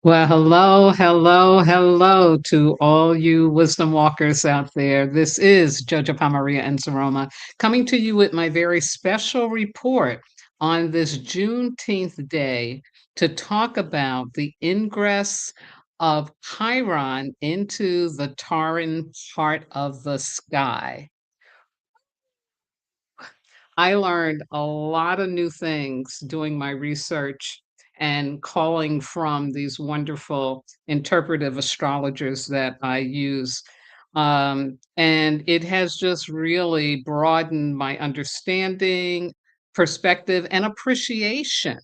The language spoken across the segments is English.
Well, hello, hello, hello to all you wisdom walkers out there. This is Jojo Maria and Zaroma coming to you with my very special report on this Juneteenth day to talk about the ingress of Chiron into the Tauran part of the sky. I learned a lot of new things doing my research and calling from these wonderful interpretive astrologers that I use. And it has just really broadened my understanding, perspective, and appreciation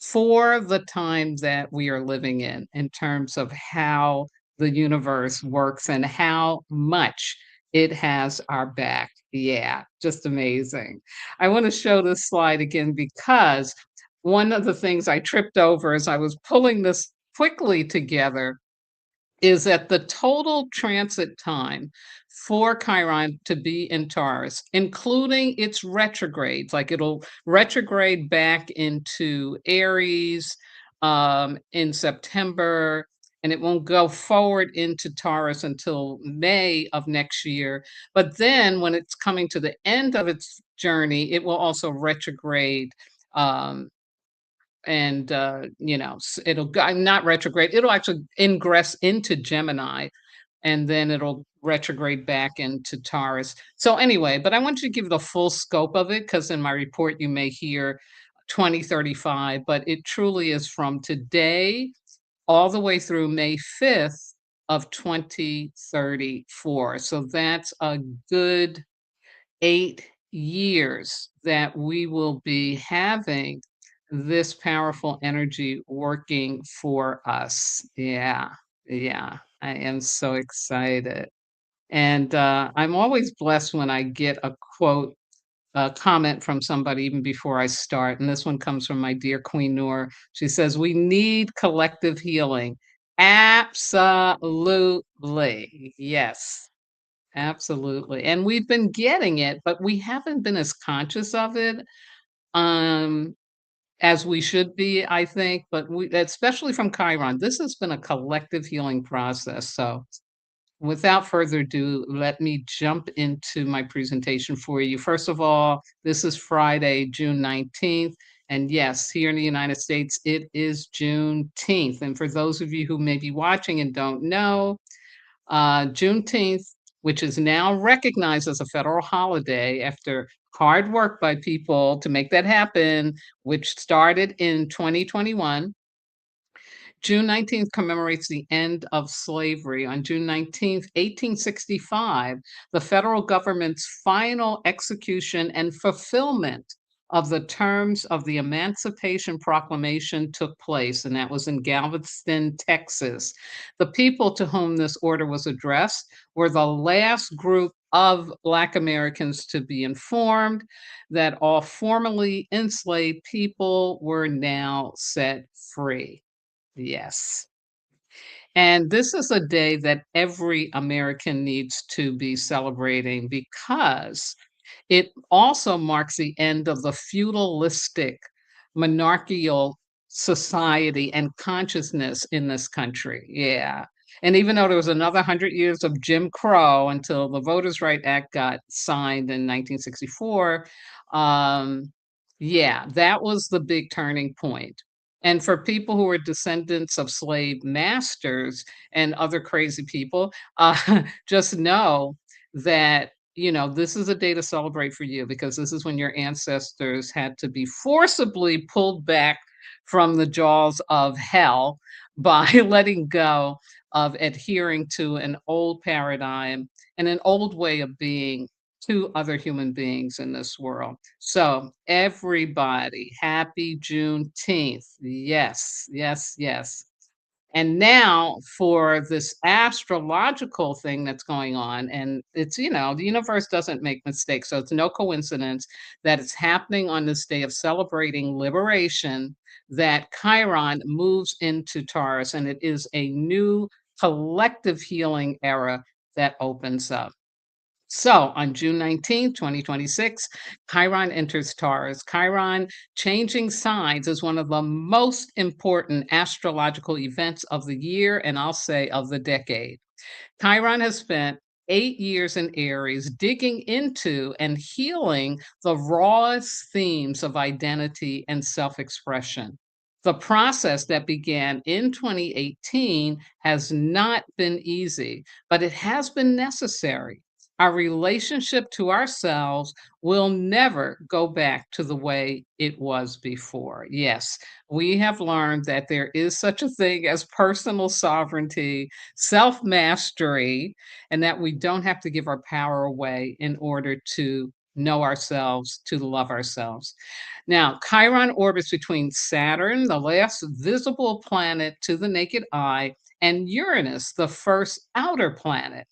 for the time that we are living in terms of how the universe works and how much it has our back. Yeah, just amazing. I want to show this slide again because one of the things I tripped over as I was pulling this quickly together is that the total transit time for Chiron to be in Taurus, including its retrogrades, like it'll retrograde back into Aries in September, and it won't go forward into Taurus until May of next year. But then when it's coming to the end of its journey, it will also retrograde um, and it'll go not retrograde, it'll actually ingress into Gemini, and then it'll retrograde back into Taurus. So anyway, but I want you to give the full scope of it because in my report you may hear 2035, but it truly is from today all the way through May 5th of 2034. So that's a good 8 years that we will be having this powerful energy working for us. Yeah, yeah. I am so excited. And I'm always blessed when I get a quote, a comment from somebody even before I start. And this one comes from my dear Queen Noor. She says, "We need collective healing." Absolutely. Yes. Absolutely, and we've been getting it, but we haven't been as conscious of it, um, as we should be, I think, but we especially from Chiron, this has been a collective healing process, so without further ado, let me jump into my presentation for you. First of all, this is Friday, June 19th, and yes, here in the United States, it is Juneteenth, and for those of you who may be watching and don't know, Juneteenth, which is now recognized as a federal holiday after hard work by people to make that happen, which started in 2021. June 19th commemorates the end of slavery. On June 19th, 1865, the federal government's final execution and fulfillment of the terms of the Emancipation Proclamation took place, and that was in Galveston, Texas. The people to whom this order was addressed were the last group of Black Americans to be informed that all formerly enslaved people were now set free. Yes. And this is a day that every American needs to be celebrating because it also marks the end of the feudalistic monarchical society and consciousness in this country. Yeah. And even though there was another 100 years of Jim Crow until the Voters' Right Act got signed in 1964, um, yeah, that was the big turning point. And for people who are descendants of slave masters and other crazy people, just know that this is a day to celebrate for you because this is when your ancestors had to be forcibly pulled back from the jaws of hell by letting go of adhering to an old paradigm and an old way of being to other human beings in this world. So, everybody, happy Juneteenth. Yes, yes, yes. And now for this astrological thing that's going on, and the universe doesn't make mistakes. So it's no coincidence that it's happening on this day of celebrating liberation that Chiron moves into Taurus, and it is a new collective healing era that opens up. So on June 19th, 2026, Chiron enters Taurus. Chiron changing signs is one of the most important astrological events of the year, and I'll say of the decade. Chiron has spent 8 years in Aries digging into and healing the rawest themes of identity and self expression. The process that began in 2018 has not been easy, but it has been necessary. Our relationship to ourselves will never go back to the way it was before. Yes, we have learned that there is such a thing as personal sovereignty, self mastery, and that we don't have to give our power away in order to know ourselves, to love ourselves. Now, Chiron orbits between Saturn, the last visible planet to the naked eye, and Uranus, the first outer planet.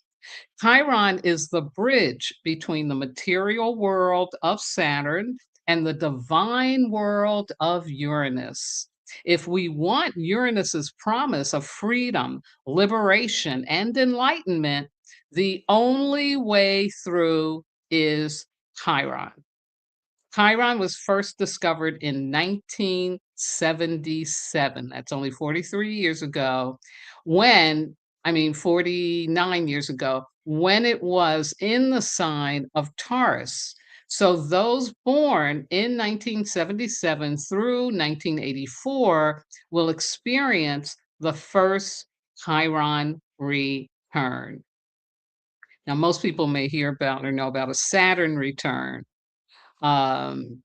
Chiron is the bridge between the material world of Saturn and the divine world of Uranus. If we want Uranus's promise of freedom, liberation, and enlightenment, the only way through is Chiron. Chiron was first discovered in 1977. That's only 43 years ago, when, I mean, 49 years ago, when it was in the sign of Taurus. So those born in 1977 through 1984 will experience the first Chiron return. Now, most people may hear about or know about a Saturn return. Um,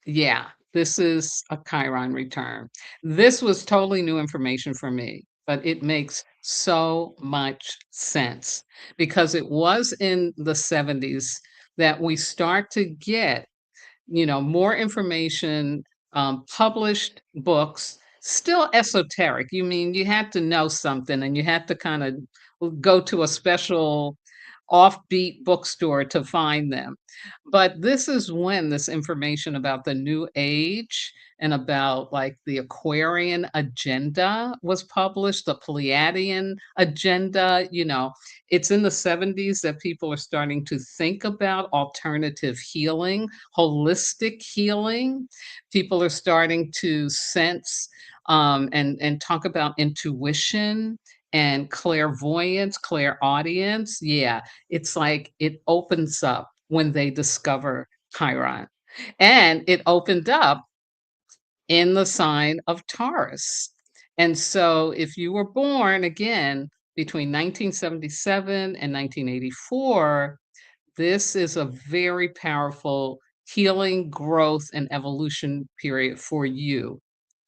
yeah, this is a Chiron return. This was totally new information for me, but it makes so much sense because it was in the 70s that we start to get, more information, published books, still esoteric. You mean you had to know something and you had to kind of go to a special offbeat bookstore to find them. But this is when this information about the new age and about like the Aquarian agenda was published, the Pleiadian agenda. It's in the 70s that people are starting to think about alternative healing, holistic healing. People are starting to sense and talk about intuition and clairvoyance, clairaudience. Yeah, it's like it opens up when they discover Chiron. And it opened up in the sign of Taurus. And so if you were born again between 1977 and 1984, this is a very powerful healing, growth, and evolution period for you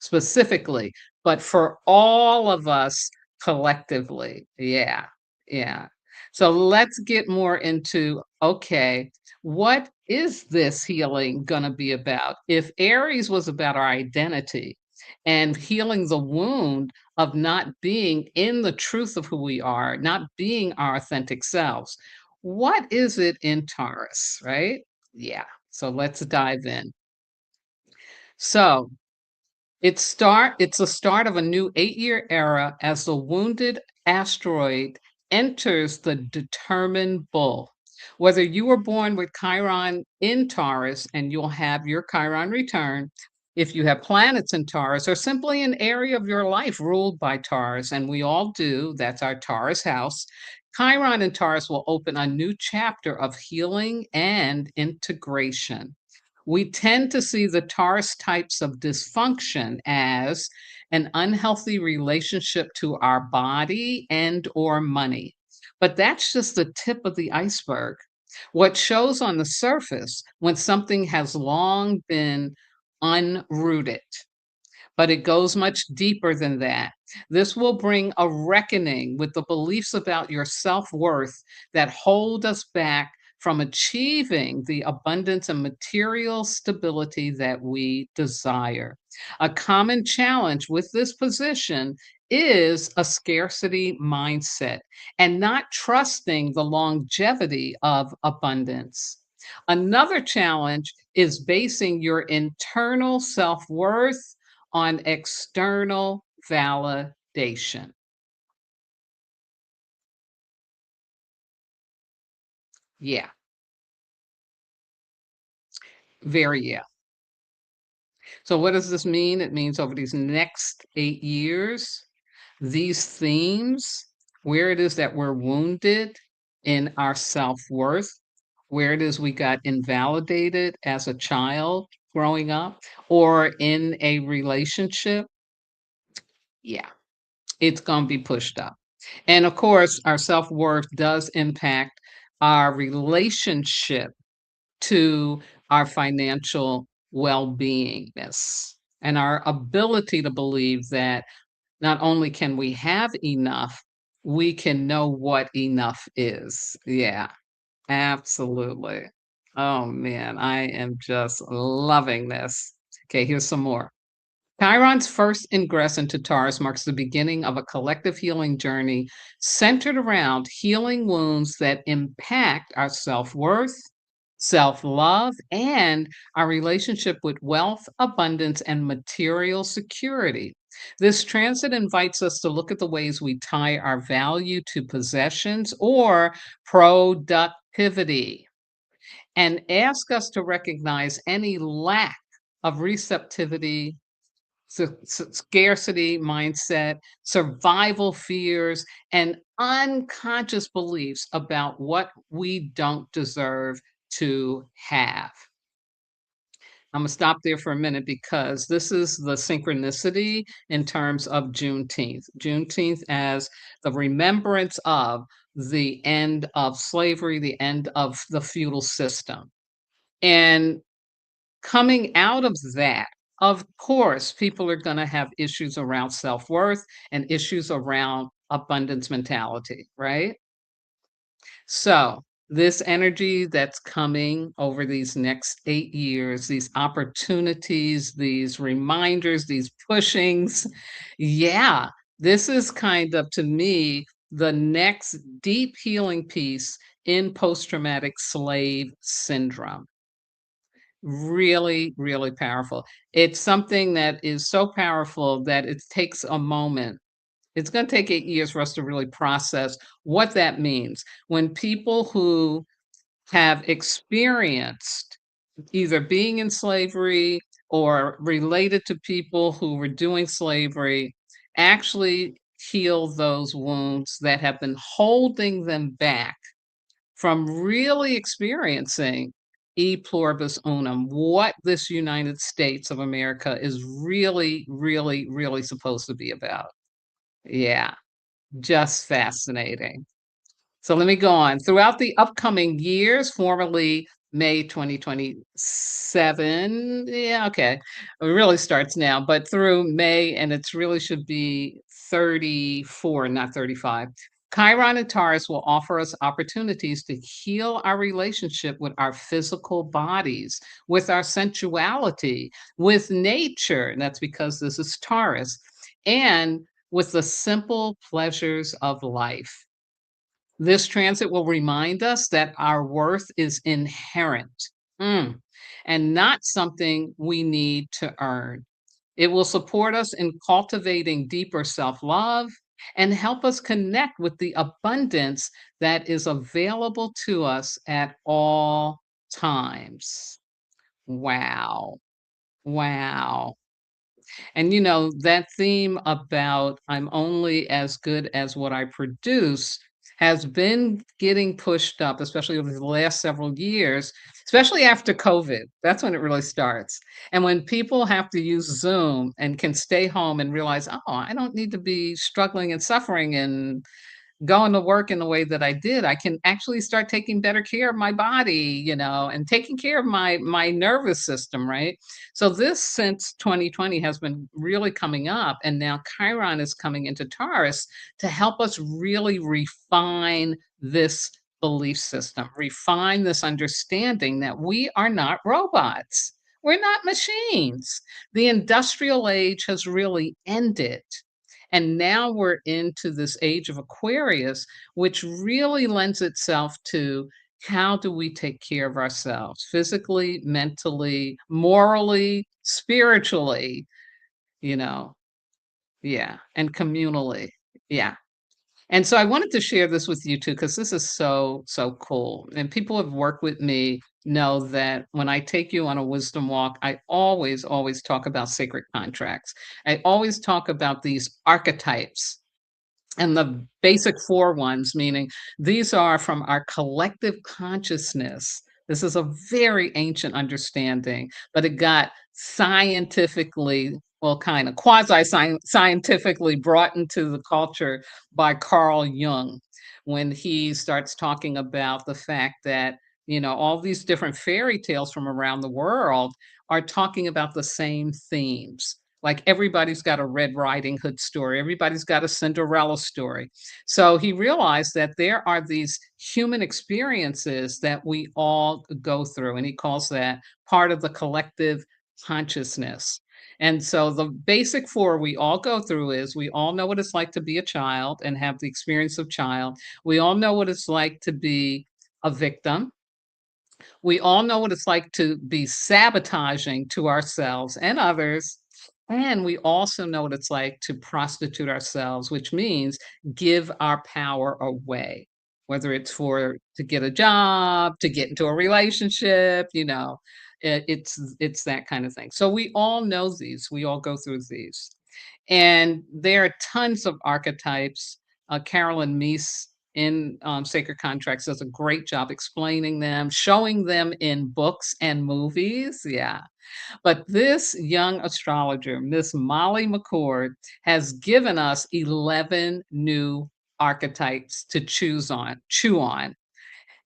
specifically, but for all of us collectively. Yeah, yeah. So let's get more into, okay, what is this healing going to be about? If Aries was about our identity and healing the wound of not being in the truth of who we are, not being our authentic selves, what is it in Taurus, right? Yeah. So let's dive in. So it's the start of a new 8-year era as the wounded asteroid enters the determined bull. Whether you were born with Chiron in Taurus and you'll have your Chiron return, if you have planets in Taurus, or simply an area of your life ruled by Taurus, and we all do, that's our Taurus house, Chiron in Taurus will open a new chapter of healing and integration. We tend to see the Taurus types of dysfunction as an unhealthy relationship to our body and or money. But that's just the tip of the iceberg. What shows on the surface when something has long been unrooted, but it goes much deeper than that. This will bring a reckoning with the beliefs about your self worth that hold us back from achieving the abundance and material stability that we desire. A common challenge with this position is a scarcity mindset and not trusting the longevity of abundance. Another challenge is basing your internal self worth on external validation. Yeah, very yeah. So what does this mean? It means over these next 8 years, these themes, where it is that we're wounded in our self-worth, where it is we got invalidated as a child growing up or in a relationship, yeah, it's gonna be pushed up. And of course, our self-worth does impact our relationship to our financial well-beingness and our ability to believe that not only can we have enough, we can know what enough is. Yeah, absolutely. Oh man, I am just loving this. Okay, here's some more. Chiron's first ingress into Taurus marks the beginning of a collective healing journey centered around healing wounds that impact our self worth, self love, and our relationship with wealth, abundance, and material security. This transit invites us to look at the ways we tie our value to possessions or productivity and ask us to recognize any lack of receptivity, scarcity mindset, survival fears, and unconscious beliefs about what we don't deserve to have. I'm gonna stop there for a minute because this is the synchronicity in terms of Juneteenth. Juneteenth as the remembrance of the end of slavery, the end of the feudal system. And coming out of that, of course, people are gonna have issues around self-worth and issues around abundance mentality, right? So, this energy that's coming over these next 8 years, these opportunities, these reminders, these pushings, yeah, this is kind of, to me, the next deep healing piece in post-traumatic slave syndrome. Really, really powerful. It's something that is so powerful that it takes a moment. It's gonna take 8 years for us to really process what that means. When people who have experienced either being in slavery or related to people who were doing slavery actually heal those wounds that have been holding them back from really experiencing e pluribus unum, what this United States of America is really, really, really supposed to be about. Yeah, just fascinating. So let me go on. Throughout the upcoming years, formerly May 2027, yeah, okay. It really starts now, but through May, and it's really should be 34, not 35. Chiron and Taurus will offer us opportunities to heal our relationship with our physical bodies, with our sensuality, with nature. And that's because this is Taurus, and with the simple pleasures of life. This transit will remind us that our worth is inherent, mm, and not something we need to earn. It will support us in cultivating deeper self love and help us connect with the abundance that is available to us at all times. Wow. Wow. And that theme about I'm only as good as what I produce has been getting pushed up, especially over the last several years, especially after COVID. That's when it really starts. And when people have to use Zoom and can stay home and realize, oh, I don't need to be struggling and suffering and going to work in the way that I did, I can actually start taking better care of my body, and taking care of my nervous system, right? So this since 2020 has been really coming up, and now Chiron is coming into Taurus to help us really refine this belief system, refine this understanding that we are not robots. We're not machines. The industrial age has really ended. And now we're into this age of Aquarius, which really lends itself to how do we take care of ourselves physically, mentally, morally, spiritually, you know? Yeah. And communally. Yeah. And so I wanted to share this with you too, because this is so, so cool. And people who have worked with me know that when I take you on a wisdom walk, I always, always talk about sacred contracts. I always talk about these archetypes and the basic 4 ones, meaning these are from our collective consciousness. This is a very ancient understanding, but it got scientifically, well, kind of scientifically brought into the culture by Carl Jung when he starts talking about the fact that, all these different fairy tales from around the world are talking about the same themes. Like everybody's got a Red Riding Hood story, everybody's got a Cinderella story. So he realized that there are these human experiences that we all go through, and he calls that part of the collective consciousness. And so the basic 4 we all go through is we all know what it's like to be a child and have the experience of child. We all know what it's like to be a victim. We all know what it's like to be sabotaging to ourselves and others. And we also know what it's like to prostitute ourselves, which means give our power away, whether it's for to get a job, to get into a relationship, it's that kind of thing. So we all know these. We all go through these. And there are tons of archetypes. Carolyn Meese in Sacred Contracts does a great job explaining them, showing them in books and movies. Yeah. But this young astrologer, Miss Molly McCord, has given us 11 new archetypes to chew on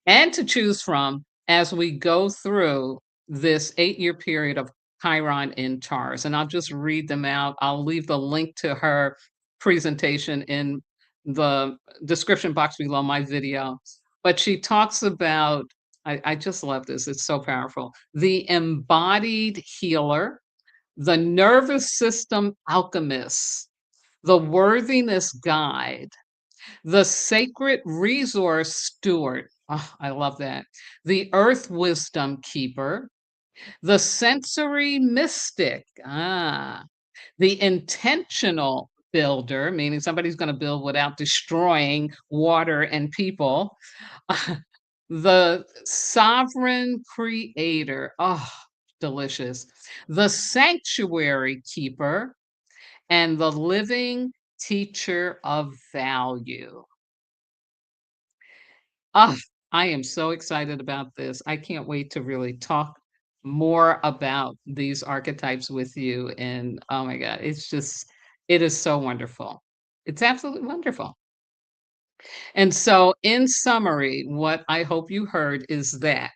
and to choose from as we go through this 8-year period of Chiron in Taurus. And I'll just read them out. I'll leave the link to her presentation in the description box below my video. But she talks about, I just love this, it's so powerful. The embodied healer, the nervous system alchemist, the worthiness guide, the sacred resource steward. Oh, I love that. The earth wisdom keeper, the sensory mystic. The intentional builder, meaning somebody's going to build without destroying water and people. The sovereign creator. Oh, delicious. The sanctuary keeper and the living teacher of value. Ah, I am so excited about this. I can't wait to really talk more about these archetypes with you. And oh my God, it is so wonderful. It's absolutely wonderful. And so, in summary, what I hope you heard is that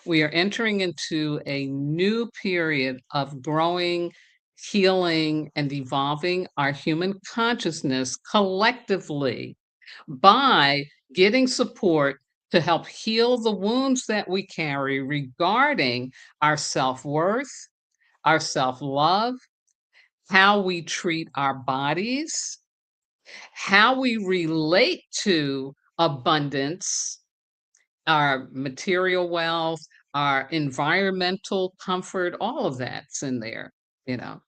we are entering into a new period of growing, healing, and evolving our human consciousness collectively by getting support to help heal the wounds that we carry regarding our self worth, our self love, how we treat our bodies, how we relate to abundance, our material wealth, our environmental comfort, all of that's in there, you know.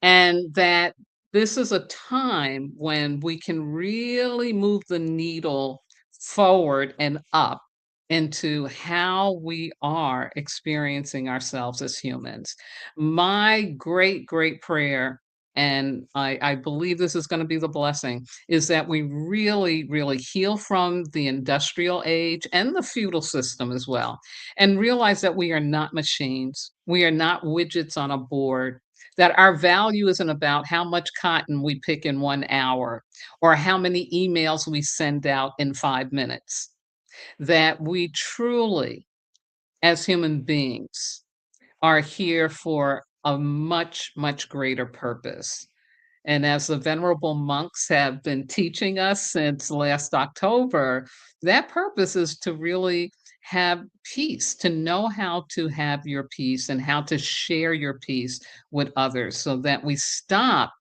And that this is a time when we can really move the needle forward and up into how we are experiencing ourselves as humans. My great, great prayer, and I believe this is going to be the blessing, is that we really, really heal from the industrial age and the feudal system as well, and realize that we are not machines. We are not widgets on a board, that our value isn't about how much cotton we pick in 1 hour or how many emails we send out in 5 minutes. That we truly, as human beings, are here for a much, much greater purpose. And as the venerable monks have been teaching us since last October, that purpose is to really have peace, to know how to have your peace and how to share your peace with others so that we stop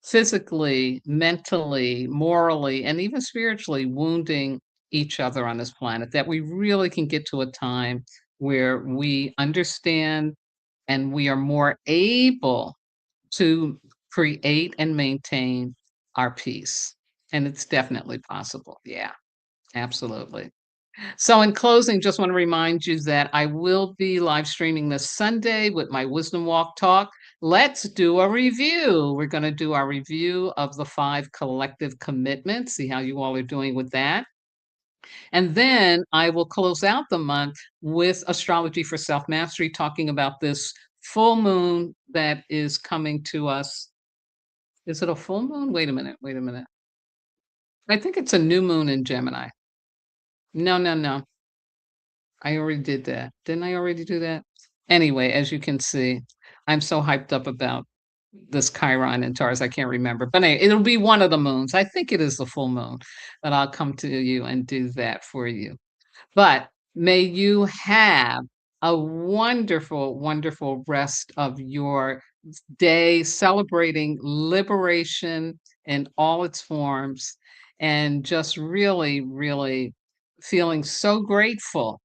physically, mentally, morally, and even spiritually wounding each other on this planet, that we really can get to a time where we understand and we are more able to create and maintain our peace. and it's definitely possible. Yeah, absolutely. So, in closing, just want to remind you that I will be live streaming this Sunday with my Wisdom Walk talk. Let's do a review. We're going to do our review of the 5 collective commitments, see how you all are doing with that. And then I will close out the month with Astrology for Self Mastery, talking about this full moon that is coming to us. Is it a full moon? Wait a minute. Wait a minute. I think it's a new moon in Gemini. No, no, no. I already did that. Didn't I already do that? Anyway, as you can see, I'm so hyped up about this Chiron and Taurus, I can't remember. But anyway, it'll be one of the moons. I think it is the full moon that I'll come to you and do that for you. But may you have a wonderful, wonderful rest of your day celebrating liberation in all its forms and just really, really feeling so grateful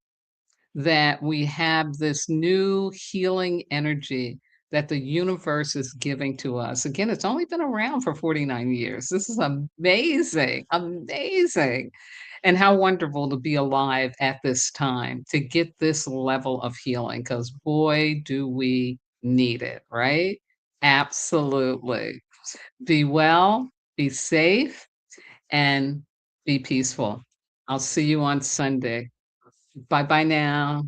that we have this new healing energy that the universe is giving to us. Again, it's only been around for 49 years. This is amazing, amazing. And how wonderful to be alive at this time to get this level of healing because boy, do we need it, right? Absolutely. Be well, be safe, and be peaceful. I'll see you on Sunday. Bye bye now.